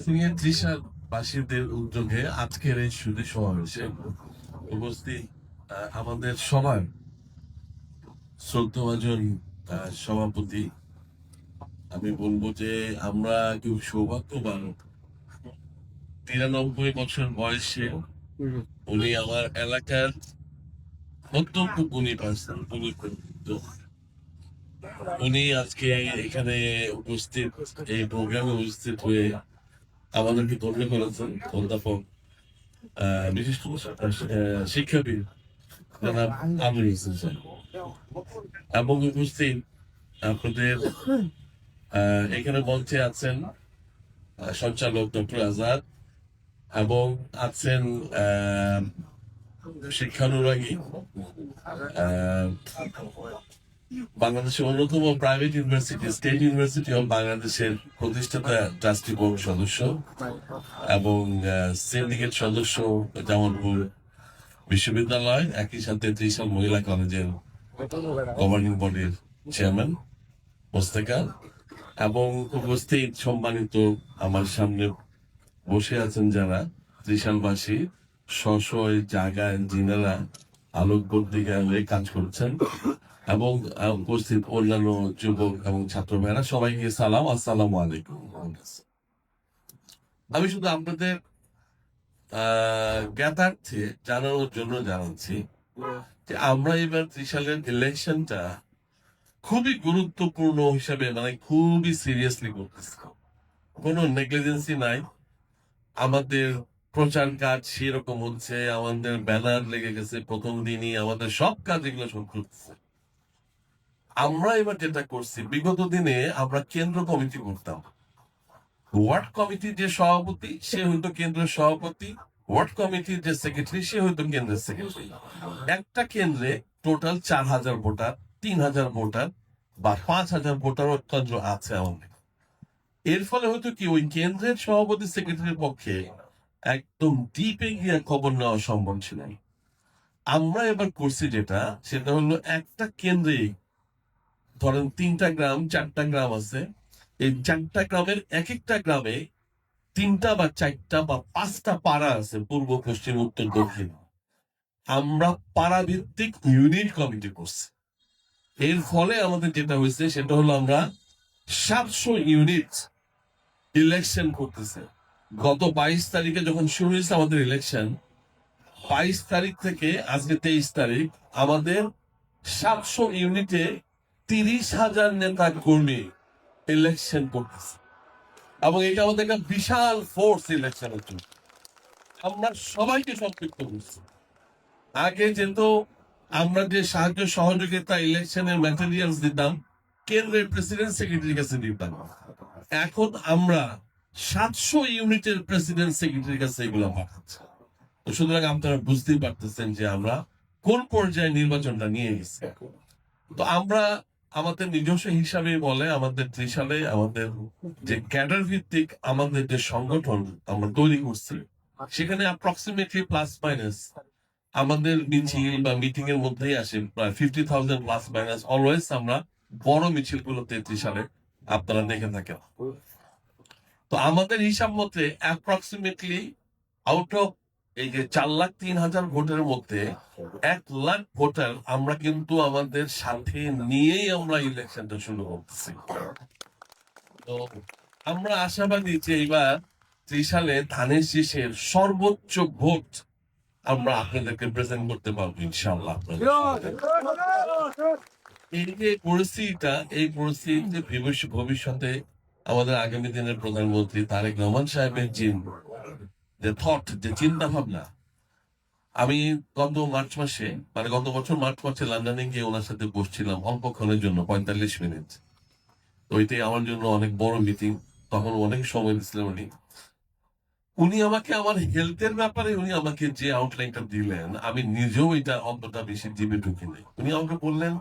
ত্রিশালবাসীদের উদ্যোগে আজকের এই সুদী সমাবেশে উপস্থিত আমাদের সবার শ্রদ্ধাভাজন সভাপতি, আমি বলবো যে আমরা কেউ সৌভাগ্যবান। 93 বছর বয়সে উনি আমার এলাকার অত্যন্ত গুণী পার্সন, উনি আজকে এখানে উপস্থিত, এই প্রোগ্রামে উপস্থিত হয়ে আমাদেরকে ধন্য করেছেন। অধ্যাপক বিশিষ্ট শিক্ষাবিদ জনাব আমির হোসেন স্যার এবং উপস্থিত আপনাদের এখানে মঞ্চে আছেন সঞ্চালক ডক্টর আজাদ এবং আছেন শিক্ষানুরাগী বাংলাদেশের অন্যতম private university state university of বাংলাদেশের প্রতিষ্ঠাতা ট্রাস্টি বোর্ড সদস্য এবং সিন্ডিকেট সদস্য জামালপুর বিশ্ববিদ্যালয়, একই সাথে ত্রিশাল মহিলা কলেজের গভর্নিং বডির চেয়ারম্যান মোস্তেকা এবং উপস্থিত সম্মানিত আমার সামনে বসে আছেন যারা ত্রিশালবাসী স্ব জায়গায় যিনারা আলোকবর্তিকা হয়ে কাজ করছেন এবং উপস্থিত অন্যান্য যুবক এবং ছাত্র ভাইরা সবাইকে সালাম, আসসালামু আলাইকুম। আমি শুধু আপনাদের জ্ঞাতার্থে জানানোর জন্য জানাচ্ছি যে আমরা এবার ত্রিশালের ইলেকশনটা খুবই গুরুত্বপূর্ণ হিসাবে, মানে খুবই সিরিয়াসলি করতেছি। কোনো নেগলিজেন্সি নাই। আমাদের প্রচার কাজ সেরকম হচ্ছে, আমাদের ব্যানার লেগে গেছে প্রথম দিনই, আমাদের সব কাজ এগুলো সব করতেছে। আমরা এবার যেটা করছি, বিগত দিনে আমরা কেন্দ্র কমিটি করতাম, ওয়ার্ড কমিটির যে সভাপতি সে হইতো কেন্দ্রের সভাপতি, ওয়ার্ড কমিটির যে সেক্রেটারি সে হইতো কেন্দ্রের সেক্রেটারি। একটা কেন্দ্রে টোটাল 4000 ভোটার, 3000 ভোটার বা 5000 ভোটার অত্যন্ত আছে আমাদের। এর ফলে হয়তো কি ওই কেন্দ্রের সভাপতি সেক্রেটারির পক্ষে একদম ডিপে গিয়ে খবর নেওয়া সম্ভব ছিল। আমরা এবার করছি যেটা, সেটা হলো একটা কেন্দ্রে ধরেন 3টা গ্রাম 4টা গ্রাম আছে, এই 4টা গ্রামের এক একটা গ্রামে 3টা বা 4টা বা 5টা পাড়া আছে, পূর্ব পশ্চিম উত্তর দক্ষিণ। আমরা পাড়া ভিত্তিক ইউনিট কমিটি করছি। এর ফলে আমাদের যেটা হয়েছে সেটা হলো আমরা 700 ইউনিট ইলেকশন করতেছে। গত 22 তারিখে যখন শুরু হয়েছে আমাদের ইলেকশন, 22 তারিখ থেকে আজকে 23 তারিখ, আমাদের 700 ইউনিটে 30,000 নেতা কর্মী ইলেকশন করতেছে এবং এটা আমাদের একটা বিশাল ফোর্স ইলেকশনের জন্য। আমরা সবাইকে সম্পৃক্ত করছি। আগে যেহেতু আমরা যে সাহায্য সহযোগিতা ইলেকশনের ম্যাটেরিয়ালস দিতাম কেন্দ্রের প্রেসিডেন্ট সেক্রেটারির কাছে দিতাম, এখন আমরা 700 ইউনিটের প্রেসিডেন্ট সেক্রেটারির কাছে এগুলো পাঠাচ্ছি। তো সুতরাং আপনারা বুঝতেই পারতেছেন যে আমরা কোন পর্যায়ে নির্বাচনটা নিয়ে গেছি। তো আমরা আমাদের নিজস্ব হিসাবে বলে আমাদের ত্রিশালে আমাদের যে ক্যাডার ভিত্তিক আমাদের যে সংগঠন আমরা তৈরি করছি, সেখানে অ্যাপ্রক্সিমেটলি প্লাস মাইনাস আমাদের মিছিল বা মিটিং এর মধ্যেই আসে প্রায় 50,000 প্লাস মাইনাস অলওয়েজ। আমরা বড় মিছিল গুলো 33 সালে আপনারা দেখে থাকেন। তো আমাদের হিসাব মতে অ্যাপ্রক্সিমেটলি আউট অফ এই যে 4,03,000 ভোটের মধ্যে 1,00,000 ভোটার আমরা কিন্তু আমাদের সাথে নিয়েই আমরা ইলেকশনটা শুরু করতেছি। তো আমরা আশাবাদী যে এবার ত্রিশালে ধানের শীষের সর্বোচ্চ ভোট আমরা আপনাদেরকে প্রেজেন্ট করতে পারবো ইনশাআল্লাহ। এই যে পরিস্থিতিটা, এই পরিস্থিতিতে ভবিষ্যতে আমাদের আগামী দিনের প্রধানমন্ত্রী তারেক রহমান সাহেবের যে থট, যে চিন্তা ভাবনা, আমি গত মার্চ মাসে, মানে গত বছর মার্চ মাসে লন্ডনে গিয়ে ওনার সাথে বসছিলাম অল্পক্ষণের জন্য 45 মিনিট। ওইটাই আমার জন্য অনেক বড় মিটিং, তখন অনেক সময় দিচ্ছিলেন উনি। উনি আমাকে আমার হেলথের ব্যাপারে উনি আমাকে যে আউটলাইনটা দিলেন, আমি নিজেও এটা অতটা বেশি জিভে ঢুকি নাই। উনি আমাকে বললেন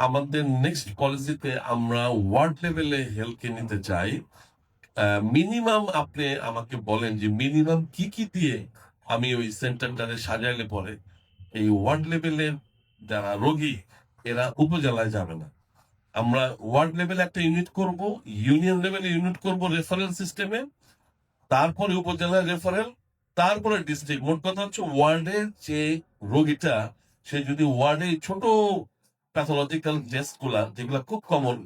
আমাদের নেক্সট পলিসিতে আমরা ওয়ার্ড লেভেলে হেলথকে নিতে চাই। মিনিমাম আপনি আমাকে বলেন যে মিনিমাম কি কি দিয়ে আমি ওই সেন্টারটারে সাজাইলে পরে এই ওয়ার্ড লেভেলের যারা রোগী এরা উপজেলায় যাবে না। আমরা ওয়ার্ড লেভেলে একটা ইউনিট করব, ইউনিয়ন লেভেলে ইউনিট করব রেফারেল সিস্টেমে, তারপরে উপজেলা রেফারেল, তারপরে ডিস্ট্রিক্ট। মোট কথা হচ্ছে ওয়ার্ডের যে রোগীটা, সে যদি ওয়ার্ডে ছোট প্যাথোলজিক্যাল টেস্ট গুলা যেগুলা খুব কমন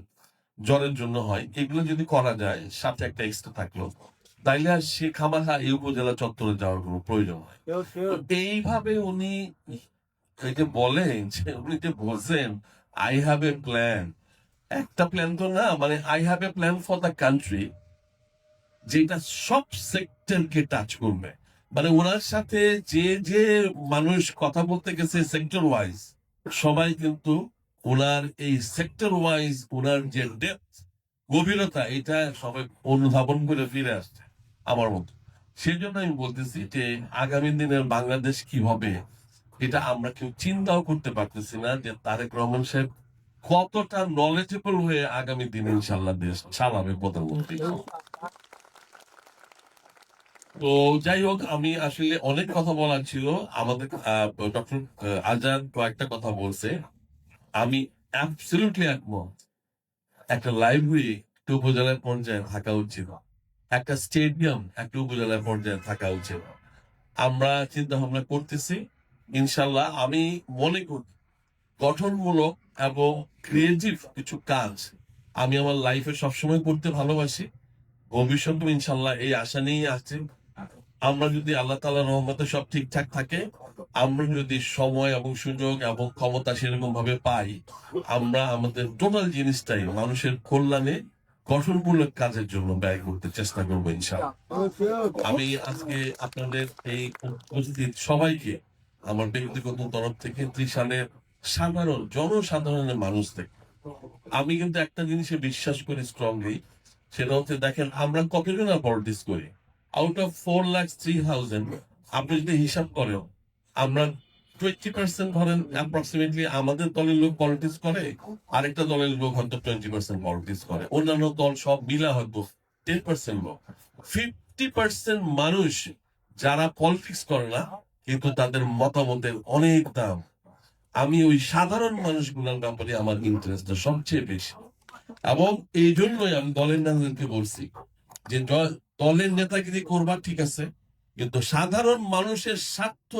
জ্বরের জন্য হয়, এগুলো যদি করা যায়, সাথে একটা এক্সট্রা থাকলো, তাইলে আর সে খামাখা এই উপজেলা চত্বরে যাওয়ার কোনো প্রয়োজন হয়। তো এইভাবে উনি এই যে বলেন যে উনি যে বলছেন আই হ্যাভ এ প্ল্যান, একটা প্ল্যান তো না, মানে I have a plan for the country, যেটা সব সেক্টরকে টাচ করবে। মানে ওনার সাথে যে যে মানুষ কথা বলতে গেছে সেক্টর ওয়াইজ, সবাই কিন্তু ওনার এই সেক্টর ওয়াইজ ওনার যে ডেপথ, গভীরতা, এটা সবাই অনুধাবন করে ফিরে আসছে আমার মতো। সেই জন্য আমি বলতেছি যে আগামী দিনের বাংলাদেশ কি হবে, এটা আমরা কেউ চিন্তাও করতে পারতেছি না, যে তারেক রহমান সাহেব কতটা নলেজেবল হয়ে আগামী দিনে ইনশাল্লাহ দেশ চালাবে প্রধানমন্ত্রী। তো যাই হোক, আমি আসলে অনেক কথা বলার ছিল। আমাদের ডক্টর আজাদ কয়েকটা কথা বলছে, আমি অ্যাবসলিউটলি একমত। একটা লাইব্রেরি একটা উপজেলার পর্যায়ে থাকা উচিত, একটা স্টেডিয়াম একটা উপজেলার পর্যায়ে থাকা উচিত। আমরা চিন্তা ভাবনা করতেছি, ইনশাল্লাহ। আমি মনে করি গঠনমূলক এবং ক্রিয়েটিভ কিছু কাজ আমি আমার লাইফে সবসময় করতে ভালোবাসি। ভবিষ্যতে ইনশাল্লাহ এই আশা নিয়েই আছে। আমরা যদি আল্লাহ তাআলার রহমতে সব ঠিকঠাক থাকে, আমরা যদি সময় এবং সুযোগ এবং ক্ষমতা সেরকম ভাবে পাই, আমরা আমাদের টোটাল জিনিসটাই মানুষের কল্যাণে গঠনমূলক কাজের জন্য ব্যয় করতে চেষ্টা করবো ইনশাআল্লাহ। আমি আজকে আপনাদের এই উপস্থিত সবাইকে আমার ব্যক্তিগত তরফ থেকে, ত্রিশালের সাধারণ জনসাধারণের মানুষ থেকে, আমি কিন্তু একটা জিনিসে বিশ্বাস করি স্ট্রংলি, সেটা হচ্ছে দেখেন আমরা কতজন পলিটিক্স করি, আউট অফ 4,03,000, আপনি যদি হিসাব করেন, আমরা 20% ধরেন অ্যাপ্রক্সিমেটলি আমাদের দলের লোক পলিটিক্স করে, আরেকটা দলের লোক হয়তো 20% পলিটিক্স করে, অন্যান্য দল সব মিলা হয়তো 10% লোক। 50% মানুষ যারা পলিটিক্স করে না, কিন্তু তাদের মতামতের অনেক দাম। আমি ওই সাধারণ মানুষগুলোর ব্যাপারে আমার ইন্টারেস্টটা সবচেয়ে বেশি, এবং এই জন্যই আমি দলের নেতাদেরকে বলছি যে দলের নেতাগিরি করবা ঠিক আছে, কিন্তু সাধারণ মানুষের স্বার্থ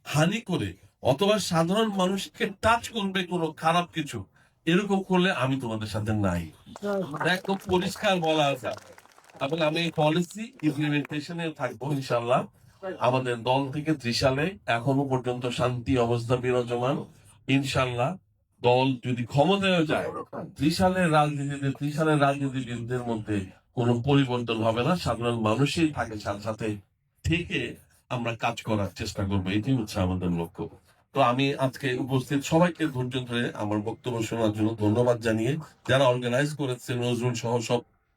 হানি করে অথবা সাধারণ মানুষকে টাচ করবে কোনো খারাপ কিছু, এরকম করলে আমি তোমাদের সাথে নাই। একদম পরিষ্কার বলা আছে, এবং আমি এই পলিসি ইমপ্লিমেন্টেশনে থাকবো ইনশাল্লাহ। আমাদের দল থেকে ত্রিশালে এখনো পর্যন্ত শান্তি অবস্থা বিরাজমান। ইনশাল্লাহ দল যদি ক্ষমতায় যায়, ত্রিশালের রাজনীতিবিদদের মধ্যে কোনো পরিবর্তন হবে না, সাধারণ মানুষই থাকে সাথে সাথে থেকে আমরা কাজ করার চেষ্টা করবো, এটি হচ্ছে আমাদের লক্ষ্য। তো আমি আজকে উপস্থিত সবাইকে ধৈর্য ধরে আমার বক্তব্য শোনার জন্য ধন্যবাদ জানিয়ে, যারা অর্গানাইজ করেছে নজরুল সহ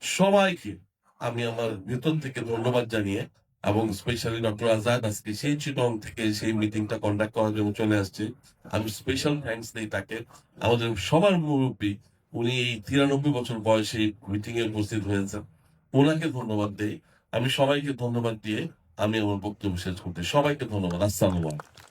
সবাইকে আমি আমার ভিতর থেকে ধন্যবাদ জানিয়ে, এবং স্পেশালি ডক্টর আজাদ আজকে সেই চিটং থেকে সেই মিটিংটা কন্ডাক্ট করার জন্য চলে আসছে, আমি স্পেশাল থ্যাঙ্কস দিই তাকে। আমাদের সবার মুরব্বী, উনি এই 93 বছর বয়সে মিটিং এ উপস্থিত হয়েছেন, ওনাকে ধন্যবাদ দেই। আমি সবাইকে ধন্যবাদ দিয়ে আমি আমার বক্তব্য শেষ করতে, সবাইকে ধন্যবাদ। আসসালামু আলাইকুম।